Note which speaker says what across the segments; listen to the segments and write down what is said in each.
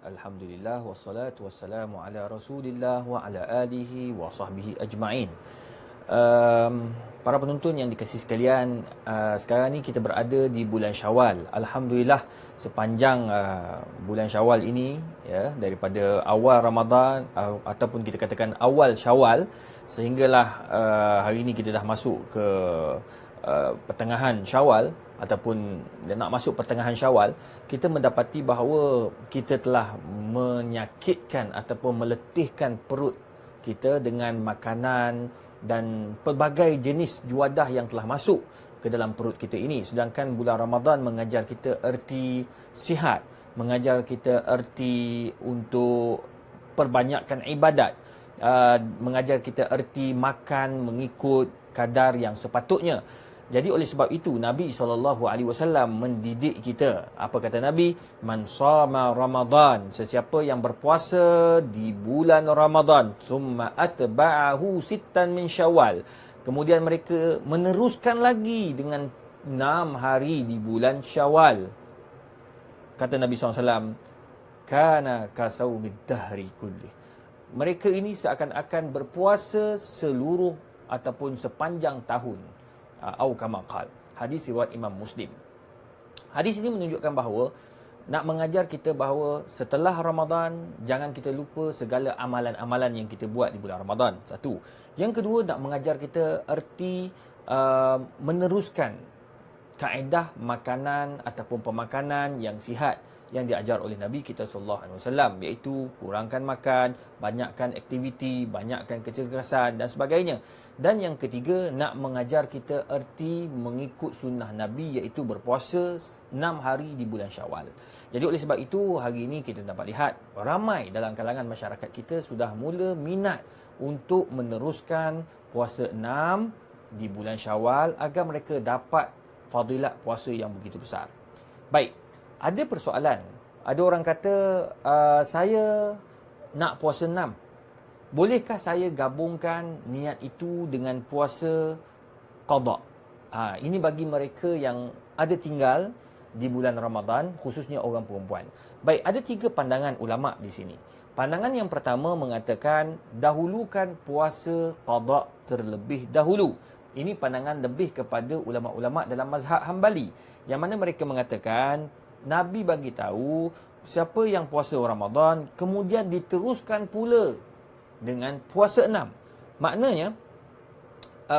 Speaker 1: Alhamdulillah wassalatu wassalamu ala Rasulillah wa ala alihi wa sahbihi ajma'in. Para penonton yang dikasihi sekalian, sekarang ni kita berada di bulan Syawal. Alhamdulillah sepanjang bulan Syawal ini, ya, daripada awal Ramadan ataupun kita katakan awal Syawal sehinggalah hari ini kita dah masuk ke pertengahan Syawal ataupun nak masuk pertengahan Syawal, kita mendapati bahawa kita telah menyakitkan ataupun meletihkan perut kita dengan makanan dan pelbagai jenis juadah yang telah masuk ke dalam perut kita ini. Sedangkan bulan Ramadan mengajar kita erti sihat, mengajar kita erti untuk perbanyakkan ibadat, mengajar kita erti makan mengikut kadar yang sepatutnya. Jadi oleh sebab itu Nabi SAW mendidik kita. Apa kata Nabi? Man shama Ramadan, sesiapa yang berpuasa di bulan Ramadan, summa atba'ahu sittan min Syawal, kemudian mereka meneruskan lagi dengan 6 hari di bulan Syawal. Kata Nabi SAW, kana kasaumid dahri kulli. Mereka ini seakan-akan berpuasa seluruh ataupun sepanjang tahun. Au kama qal. Hadis riwayat Imam Muslim. Hadis ini menunjukkan bahawa nak mengajar kita bahawa setelah Ramadan jangan kita lupa segala amalan-amalan yang kita buat di bulan Ramadan. Satu. Yang kedua, nak mengajar kita erti meneruskan kaedah makanan ataupun pemakanan yang sihat yang diajar oleh Nabi kita sallallahu alaihi wasallam, iaitu kurangkan makan, banyakkan aktiviti, banyakkan kecergasan dan sebagainya. Dan yang ketiga, nak mengajar kita erti mengikut sunnah Nabi, iaitu berpuasa 6 hari di bulan Syawal. Jadi oleh sebab itu, hari ini kita dapat lihat ramai dalam kalangan masyarakat kita sudah mula minat untuk meneruskan puasa 6 di bulan Syawal agar mereka dapat fadilat puasa yang begitu besar. Baik, ada persoalan. Ada orang kata, saya nak puasa 6. Bolehkah saya gabungkan niat itu dengan puasa qada? Ini bagi mereka yang ada tinggal di bulan Ramadan, khususnya orang perempuan. Baik, ada 3 pandangan ulama di sini. Pandangan yang pertama mengatakan dahulukan puasa qada terlebih dahulu. Ini pandangan lebih kepada ulama-ulama dalam mazhab Hambali, yang mana mereka mengatakan Nabi bagi tahu siapa yang puasa Ramadan kemudian diteruskan pula dengan puasa 6. Maknanya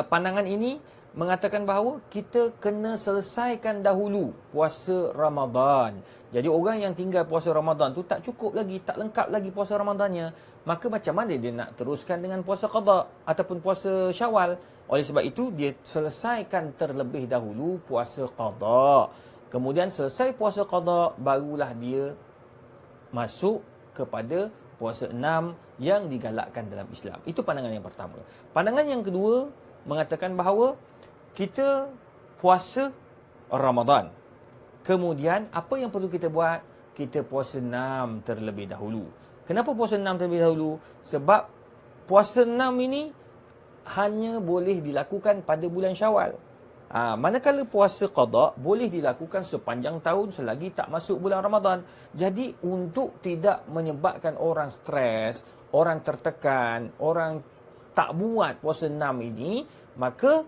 Speaker 1: pandangan ini mengatakan bahawa kita kena selesaikan dahulu puasa Ramadan. Jadi orang yang tinggal puasa Ramadan tu tak cukup lagi, tak lengkap lagi puasa Ramadannya, maka macam mana dia nak teruskan dengan puasa qada ataupun puasa Syawal? Oleh sebab itu dia selesaikan terlebih dahulu puasa qada. Kemudian selesai puasa qada, barulah dia masuk kepada puasa 6 yang digalakkan dalam Islam. Itu pandangan yang pertama. Pandangan yang kedua mengatakan bahawa kita puasa Ramadan. Kemudian apa yang perlu kita buat? Kita puasa 6 terlebih dahulu. Kenapa puasa 6 terlebih dahulu? Sebab puasa 6 ini hanya boleh dilakukan pada bulan Syawal. Manakala puasa qada boleh dilakukan sepanjang tahun selagi tak masuk bulan Ramadan. Jadi untuk tidak menyebabkan orang stres, orang tertekan, orang tak buat puasa 6 ini, maka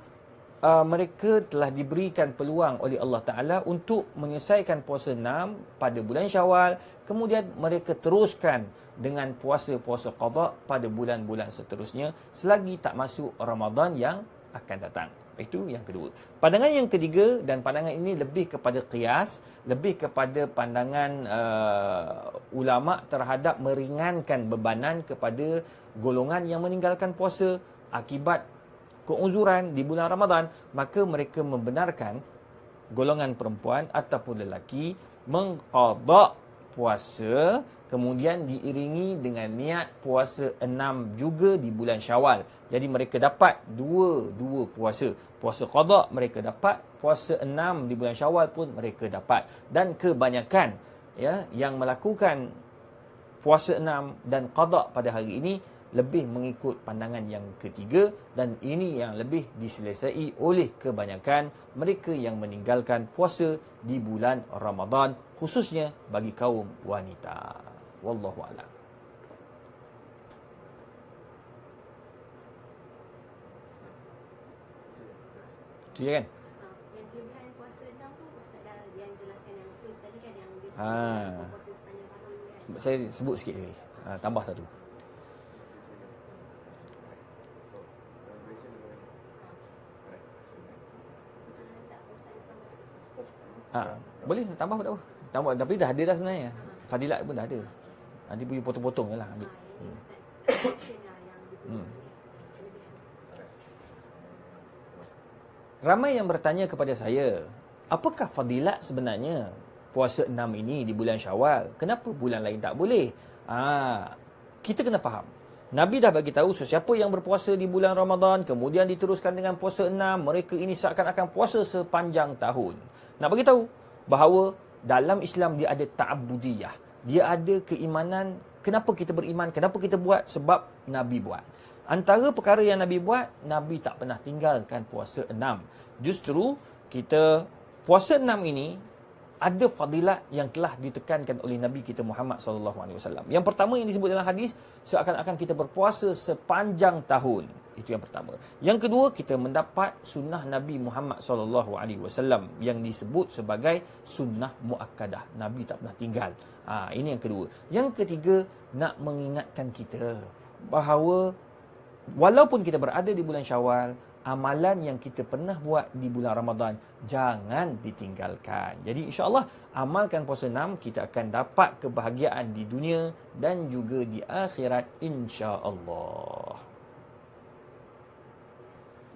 Speaker 1: mereka telah diberikan peluang oleh Allah Ta'ala untuk menyelesaikan puasa 6 pada bulan Syawal, kemudian mereka teruskan dengan puasa-puasa qada pada bulan-bulan seterusnya selagi tak masuk Ramadan yang akan datang. Itu yang kedua. Pandangan yang ketiga, dan pandangan ini lebih kepada qiyas, lebih kepada pandangan ulama terhadap meringankan bebanan kepada golongan yang meninggalkan puasa akibat keuzuran di bulan Ramadan, maka mereka membenarkan golongan perempuan ataupun lelaki mengqada puasa kemudian diiringi dengan niat puasa 6 juga di bulan Syawal. Jadi mereka dapat dua puasa. Puasa qada mereka dapat, puasa 6 di bulan Syawal pun mereka dapat. Dan kebanyakan yang melakukan puasa 6 dan qada pada hari ini lebih mengikut pandangan yang ketiga, dan ini yang lebih diselesai oleh kebanyakan mereka yang meninggalkan puasa di bulan Ramadan, khususnya bagi kaum wanita. Wallahu a'lam. Itu je kan?
Speaker 2: Yang kelebihan puasa 6 tu Ustaz dah yang jelaskan yang first tadi kan, yang disebut
Speaker 1: Ha.
Speaker 2: puasa sepanjang tahun kan.
Speaker 1: Saya sebut sikit lagi. Tambah satu.
Speaker 2: Tak, Ustaz nak tambah sikit.
Speaker 1: Boleh nak tambah tak apa. Tambah, tapi dah ada dah sebenarnya. Fadilat pun dah ada. Nanti punya potong-potong je lah ambil.
Speaker 2: Ini Ustaz mention lah yang digunakan kelebihan.
Speaker 1: Ramai yang bertanya kepada saya, apakah fadilat sebenarnya puasa 6 ini di bulan Syawal? Kenapa bulan lain tak boleh? Kita kena faham. Nabi dah bagi tahu sesiapa yang berpuasa di bulan Ramadan kemudian diteruskan dengan puasa 6, mereka ini seakan-akan puasa sepanjang tahun. Nak bagi tahu bahawa dalam Islam dia ada ta'abbudiyah. Dia ada keimanan. Kenapa kita beriman? Kenapa kita buat? Sebab Nabi buat. Antara perkara yang Nabi buat, Nabi tak pernah tinggalkan puasa 6. Justru kita puasa 6 ini ada fadilat yang telah ditekankan oleh Nabi kita Muhammad sallallahu alaihi wasallam. Yang pertama yang disebut dalam hadis, seakan-akan kita berpuasa sepanjang tahun. Itu yang pertama. Yang kedua, kita mendapat sunnah Nabi Muhammad sallallahu alaihi wasallam yang disebut sebagai sunnah muakkadah. Nabi tak pernah tinggal. Ini yang kedua. Yang ketiga, nak mengingatkan kita bahawa walaupun kita berada di bulan Syawal, amalan yang kita pernah buat di bulan Ramadan jangan ditinggalkan. Jadi insya-Allah amalkan puasa 6, kita akan dapat kebahagiaan di dunia dan juga di akhirat insya-Allah.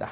Speaker 1: Dah.